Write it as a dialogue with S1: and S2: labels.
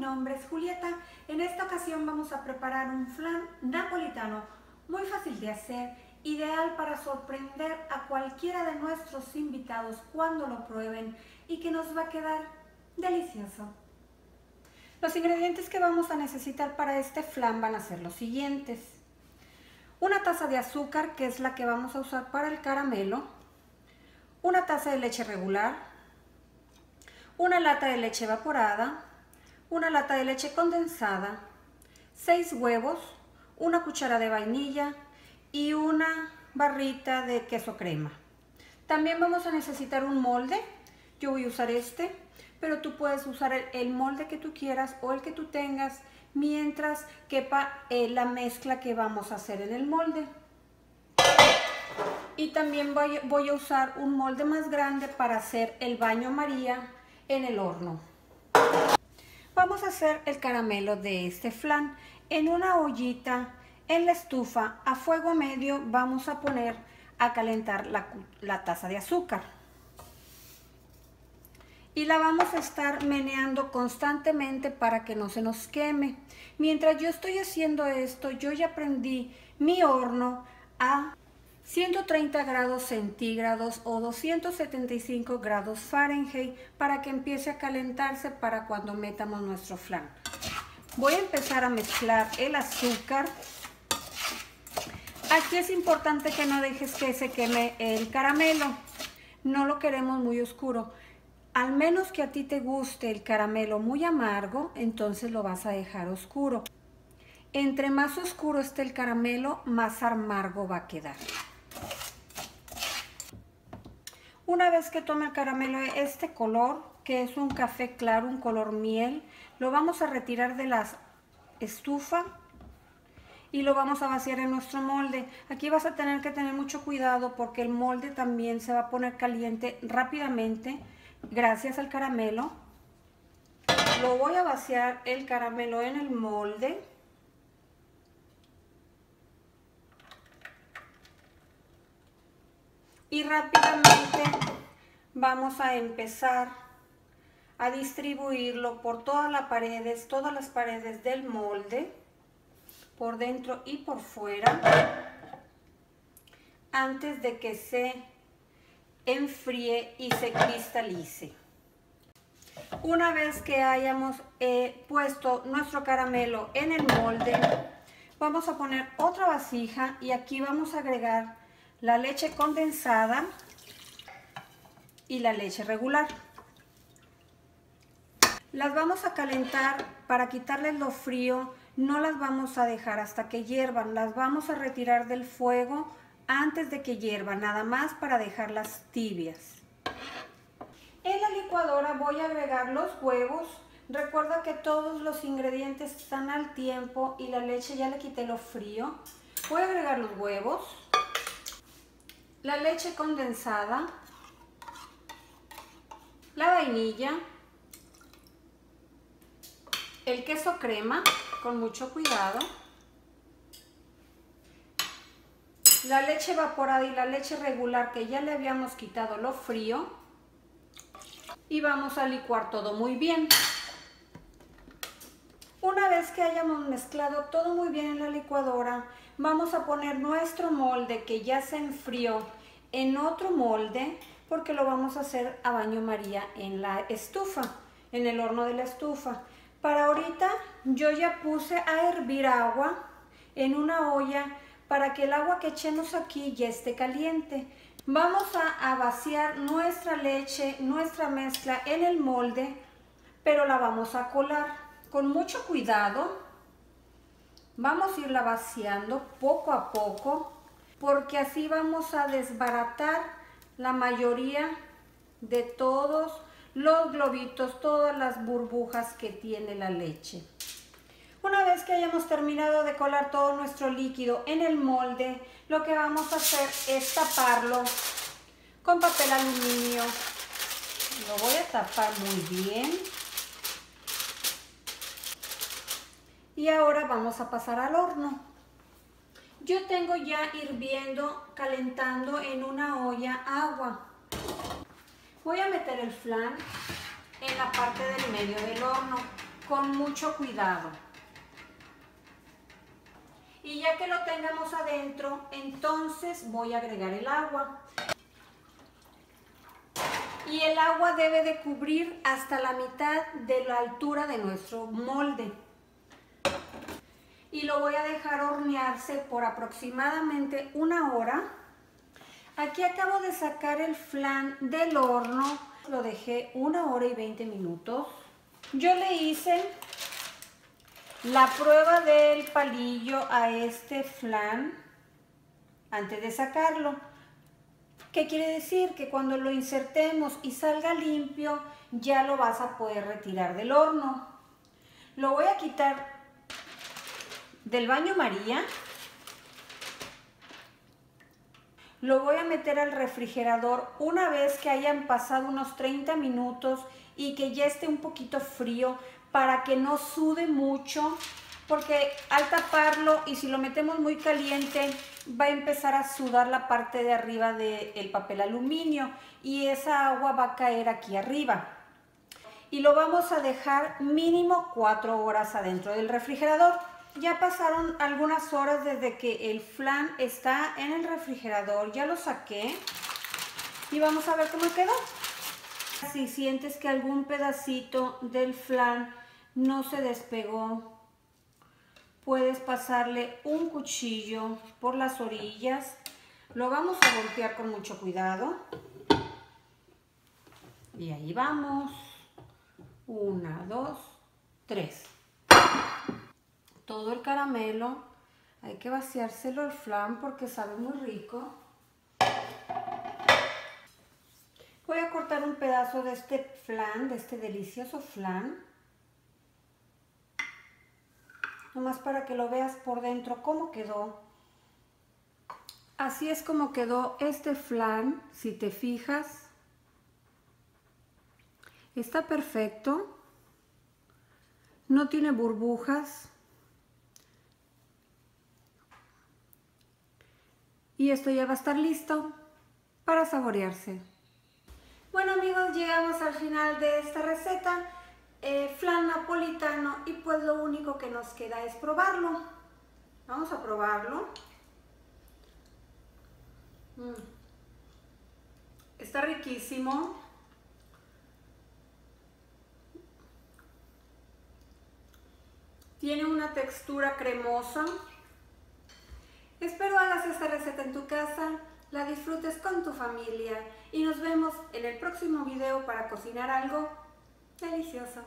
S1: nombre es Julieta. En esta ocasión vamos a preparar un flan napolitano muy fácil de hacer, ideal para sorprender a cualquiera de nuestros invitados cuando lo prueben y que nos va a quedar delicioso. Los ingredientes que vamos a necesitar para este flan van a ser los siguientes: una taza de azúcar, que es la que vamos a usar para el caramelo, una taza de leche regular, una lata de leche evaporada, una lata de leche condensada, 6 huevos, una cuchara de vainilla y una barrita de queso crema. También vamos a necesitar un molde. Yo voy a usar este, pero tú puedes usar el molde que tú quieras o el que tú tengas mientras quepa la mezcla que vamos a hacer en el molde. Y también voy a usar un molde más grande para hacer el baño María en el horno. Vamos a hacer el caramelo de este flan. En una ollita en la estufa a fuego medio vamos a poner a calentar la taza de azúcar. Y la vamos a estar meneando constantemente para que no se nos queme. Mientras yo estoy haciendo esto, yo ya prendí mi horno a 130 grados centígrados o 275 grados Fahrenheit para que empiece a calentarse para cuando metamos nuestro flan. Voy a empezar a mezclar el azúcar. Aquí es importante que no dejes que se queme el caramelo. No lo queremos muy oscuro. Al menos que a ti te guste el caramelo muy amargo, entonces lo vas a dejar oscuro. Entre más oscuro esté el caramelo, más amargo va a quedar. Una vez que tome el caramelo este color, que es un café claro, un color miel, lo vamos a retirar de la estufa y lo vamos a vaciar en nuestro molde. Aquí vas a tener que tener mucho cuidado porque el molde también se va a poner caliente rápidamente gracias al caramelo. Lo voy a vaciar el caramelo en el molde. Y rápidamente vamos a empezar a distribuirlo por todas las paredes del molde, por dentro y por fuera, antes de que se enfríe y se cristalice. Una vez que hayamos puesto nuestro caramelo en el molde, vamos a poner otra vasija y aquí vamos a agregar la leche condensada y la leche regular. Las vamos a calentar para quitarles lo frío. No las vamos a dejar hasta que hiervan, las vamos a retirar del fuego antes de que hiervan, nada más para dejarlas tibias. En la licuadora voy a agregar los huevos. Recuerda que todos los ingredientes están al tiempo y la leche ya le quité lo frío. Voy a agregar los huevos, la leche condensada, la vainilla, el queso crema, con mucho cuidado, la leche evaporada y la leche regular que ya le habíamos quitado lo frío, y vamos a licuar todo muy bien. Una vez que hayamos mezclado todo muy bien en la licuadora, vamos a poner nuestro molde que ya se enfrió en otro molde porque lo vamos a hacer a baño María en la estufa, en el horno de la estufa. Para ahorita yo ya puse a hervir agua en una olla para que el agua que echemos aquí ya esté caliente. Vamos a vaciar nuestra leche, nuestra mezcla en el molde, pero la vamos a colar con mucho cuidado. Vamos a irla vaciando poco a poco porque así vamos a desbaratar la mayoría de todos los globitos, todas las burbujas que tiene la leche. Una vez que hayamos terminado de colar todo nuestro líquido en el molde, lo que vamos a hacer es taparlo con papel aluminio. Lo voy a tapar muy bien. Y ahora vamos a pasar al horno. Yo tengo ya hirviendo, calentando en una olla agua. Voy a meter el flan en la parte del medio del horno. con mucho cuidado. Y ya que lo tengamos adentro, entonces voy a agregar el agua. Y el agua debe de cubrir hasta la mitad de la altura de nuestro molde. Y lo voy a dejar hornearse por aproximadamente 1 hora. Aquí acabo de sacar el flan del horno. Lo dejé 1 hora y 20 minutos. Yo le hice la prueba del palillo a este flan antes de sacarlo. ¿Qué quiere decir? Que cuando lo insertemos y salga limpio, ya lo vas a poder retirar del horno. Lo voy a quitar del baño María. Lo voy a meter al refrigerador una vez que hayan pasado unos 30 minutos y que ya esté un poquito frío para que no sude mucho, porque al taparlo y si lo metemos muy caliente va a empezar a sudar la parte de arriba del papel aluminio y esa agua va a caer aquí arriba. Y lo vamos a dejar mínimo 4 horas adentro del refrigerador. Ya pasaron algunas horas desde que el flan está en el refrigerador, ya lo saqué y vamos a ver cómo quedó. Si sientes que algún pedacito del flan no se despegó, puedes pasarle un cuchillo por las orillas. Lo vamos a voltear con mucho cuidado. Y ahí vamos. 1, 2, 3. Todo el caramelo, hay que vaciárselo al flan porque sabe muy rico. Voy a cortar un pedazo de este flan, de este delicioso flan. Nomás para que lo veas por dentro cómo quedó. Así es como quedó este flan, si te fijas. Está perfecto. No tiene burbujas. Y esto ya va a estar listo para saborearse. Bueno amigos, llegamos al final de esta receta, flan napolitano, y pues lo único que nos queda es probarlo. Vamos a probarlo. Está riquísimo. Tiene una textura cremosa. Espero hagas esta receta en tu casa, la disfrutes con tu familia y nos vemos en el próximo video para cocinar algo delicioso.